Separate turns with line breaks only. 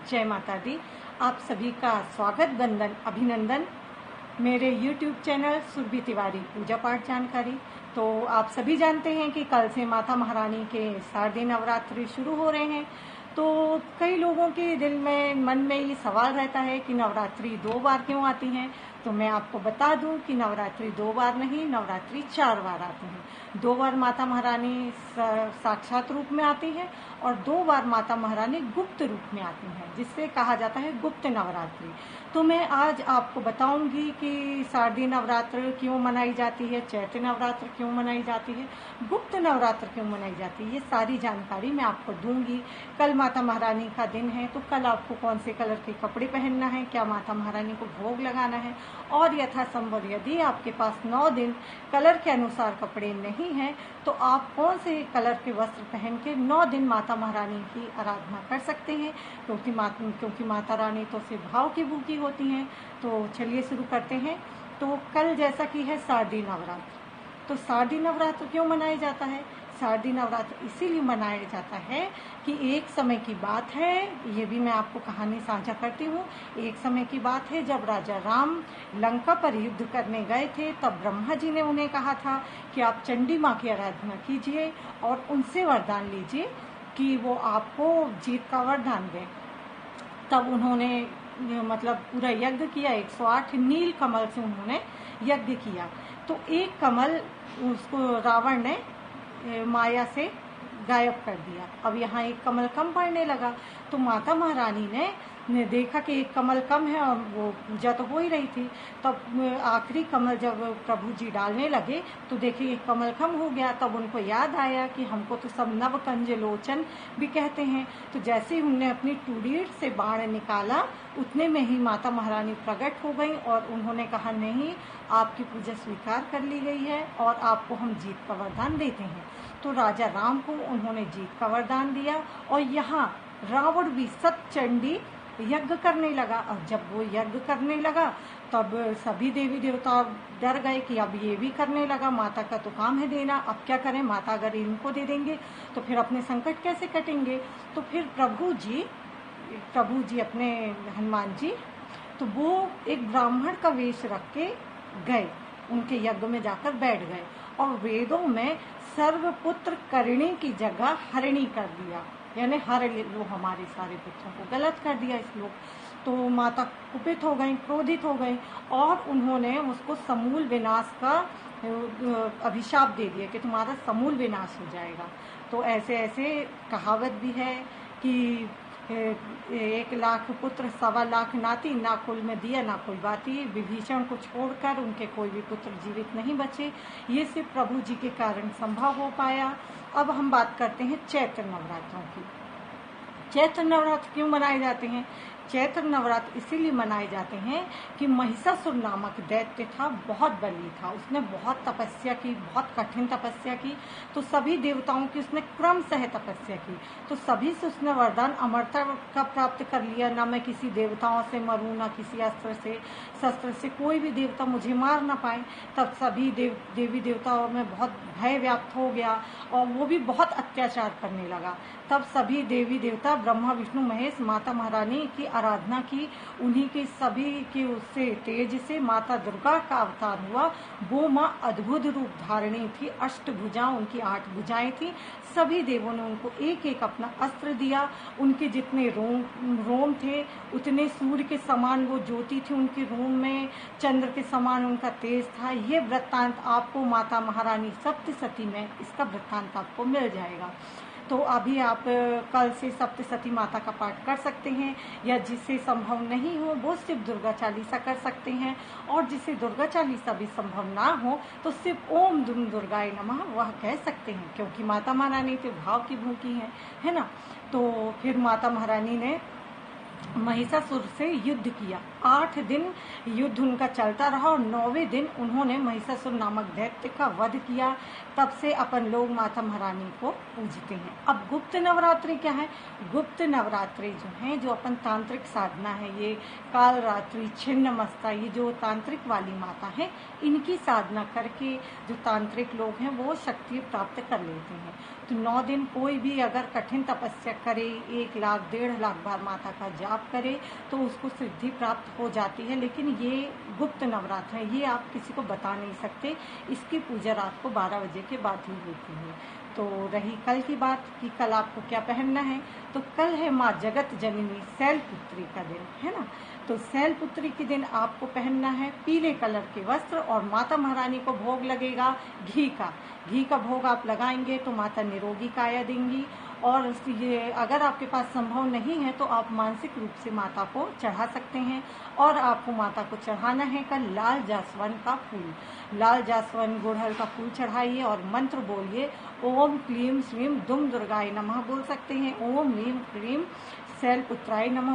जय माता दी। आप सभी का स्वागत, वंदन, अभिनंदन मेरे YouTube चैनल सुरभि तिवारी पूजा पाठ जानकारी। तो आप सभी जानते हैं कि कल से माता महारानी के शारदीय नवरात्रि शुरू हो रहे हैं। तो कई लोगों के दिल में मन में ये सवाल रहता है कि नवरात्रि 2 बार क्यों आती हैं। तो मैं आपको बता दूं कि नवरात्रि 2 बार नहीं, नवरात्रि 4 बार आती हैं। 2 बार माता महारानी साक्षात रूप में आती है और 2 बार माता महारानी गुप्त रूप में आती हैं, जिससे कहा जाता है गुप्त नवरात्रि। तो मैं आज आपको बताऊंगी कि शारदीय नवरात्र क्यों मनाई जाती है, चैत्र नवरात्र क्यों मनाई जाती है, गुप्त नवरात्र क्यों मनाई जाती है, ये सारी जानकारी मैं आपको दूंगी। कल माता महारानी का दिन है, तो कल आपको कौन से कलर के कपड़े पहनना है, क्या माता महारानी को भोग लगाना है, और यथासंभव यदि आपके पास 9 दिन कलर के अनुसार कपड़े नहीं हैं तो आप कौन से कलर के वस्त्र पहन के 9 दिन माता महारानी की आराधना कर सकते हैं, क्योंकि माता रानी तो सिर्फ भाव की भूखी होती हैं। तो चलिए शुरू करते हैं। तो कल जैसा कि है शारदीय नवरात्र, तो शारदीय नवरात्र क्यों मनाया जाता है? शारदीय नवरात्र इसीलिए मनाया जाता है कि एक समय की बात है, ये भी मैं आपको कहानी साझा करती हूँ। एक समय की बात है जब राजा राम लंका पर युद्ध करने गए थे, तब ब्रह्मा जी ने उन्हें कहा था कि आप चंडी माँ की आराधना कीजिए और उनसे वरदान लीजिए कि वो आपको जीत का वरदान दें। तब उन्होंने पूरा यज्ञ किया, 108 नील कमल से उन्होंने यज्ञ किया। तो एक कमल उसको रावण ने माया से गायब कर दिया। अब यहाँ एक कमल कम पड़ने लगा, तो माता महारानी ने देखा कि एक कमल कम है और वो पूजा तो हो ही रही थी। तब आखिरी कमल जब प्रभु जी डालने लगे तो देखिए एक कमल कम हो गया। तब उनको याद आया कि हमको तो सब नवकंज लोचन भी कहते हैं। तो जैसे ही उन्होंने अपनी टूडीर से बाण निकाला, उतने में ही माता महारानी प्रकट हो गई और उन्होंने कहा, नहीं, आपकी पूजा स्वीकार कर ली गई है और आपको हम जीत का वरदान देते हैं। तो राजा राम को उन्होंने जीत का वरदान दिया और यहाँ रावण भी सतचंडी यज्ञ करने लगा। और जब वो यज्ञ करने लगा तब सभी देवी देवता डर गए कि अब ये भी करने लगा, माता का तो काम है देना, अब क्या करें, माता अगर इनको दे देंगे तो फिर अपने संकट कैसे कटेंगे। तो फिर प्रभु जी अपने हनुमान जी, तो वो एक ब्राह्मण का वेश रख के गए, उनके यज्ञ में जाकर बैठ गए और वेदों में सर्वपुत्र करिणी की जगह हरिणी कर दिया, यानी हर लो हमारे सारे पुत्रों को, गलत कर दिया इस लोग। तो माता कुपित हो गई, क्रोधित हो गई और उन्होंने उसको समूल विनाश का अभिशाप दे दिया कि तुम्हारा समूल विनाश हो जाएगा। तो ऐसे ऐसे कहावत भी है कि 1 लाख पुत्र 1.25 लाख नाती, ना कुल में दिया ना कोई बाती, विभीषण को छोड़कर उनके कोई भी पुत्र जीवित नहीं बचे। ये सिर्फ प्रभु जी के कारण संभव हो पाया। अब हम बात करते हैं चैत्र नवरात्रों की। चैत्र नवरात्र क्यों मनाए जाते हैं? चैत्र नवरात्र इसीलिए मनाए जाते हैं कि महिषासुर नामक दैत्य था, बहुत बली था, उसने बहुत तपस्या की, बहुत कठिन तपस्या की। तो सभी देवताओं की उसने क्रमशः तपस्या की, तो सभी से उसने वरदान अमरता का प्राप्त कर लिया। ना मैं किसी देवताओं से मरूं, ना किसी शस्त्र से कोई भी देवता मुझे मार ना पाए। तब सभी देवी देवताओं में बहुत भय व्याप्त हो गया और वो भी बहुत अत्याचार करने लगा। तब सभी देवी देवता ब्रह्मा विष्णु महेश माता महारानी की आराधना की। उन्हीं के सभी के उससे तेज से माता दुर्गा का अवतार हुआ। वो माँ अद्भुत रूप धारणी थी, 8 भुजा, उनकी 8 भुजाएं थी। सभी देवों ने उनको एक एक अपना अस्त्र दिया। उनके जितने रोम थे उतने सूर्य के समान वो ज्योति थी उनके रोम में, चंद्र के समान उनका तेज था। ये वृत्तांत आपको माता महारानी सप्तशती में इसका वृत्तांत आपको मिल जाएगा। तो अभी आप कल से सप्तशती माता का पाठ कर सकते हैं, या जिसे संभव नहीं हो वो सिर्फ दुर्गा चालीसा कर सकते हैं, और जिसे दुर्गा चालीसा भी संभव ना हो तो सिर्फ ओम दुम दुर्गाय नमः वह कह सकते हैं, क्योंकि माता महारानी तो भाव की भूखी है ना। तो फिर माता महारानी ने महिषासुर से युद्ध किया। 8 दिन युद्ध उनका चलता रहा और 9वें दिन उन्होंने महिषासुर नामक दैत्य का वध किया। तब से अपन लोग माता महारानी को पूजते हैं। अब गुप्त नवरात्रि क्या है? गुप्त नवरात्रि जो है, जो अपन तांत्रिक साधना है, ये काल रात्रि, छिन्नमस्ता, ये जो तांत्रिक वाली माता है, इनकी साधना करके जो तांत्रिक लोग हैं वो शक्ति प्राप्त कर लेते हैं। तो 9 दिन कोई भी अगर कठिन तपस्या करे, 1 लाख 1.5 लाख बार माता का जाप करे तो उसको सिद्धि प्राप्त हो जाती है। लेकिन ये गुप्त नवरात्र है, ये आप किसी को बता नहीं सकते। इसकी पूजा रात को 12 बजे के बाद ही होती है। तो रही कल की बात कि कल आपको क्या पहनना है, तो कल है माँ जगत जननी शैलपुत्री का दिन, है ना। तो शैलपुत्री के दिन आपको पहनना है पीले कलर के वस्त्र, और माता महारानी को भोग लगेगा घी का भोग आप लगाएंगे तो माता निरोगी काया देंगी। और ये अगर आपके पास संभव नहीं है तो आप मानसिक रूप से माता को चढ़ा सकते हैं। और आपको माता को चढ़ाना है कल लाल जासवन का फूल, लाल जासवन गुड़हल का फूल चढ़ाइए और मंत्र बोलिए, ओम क्लीम श्रीम दुम दुर्गाय नमः बोल सकते हैं, ओम नीम क्लीम शैलपुत्राय नमः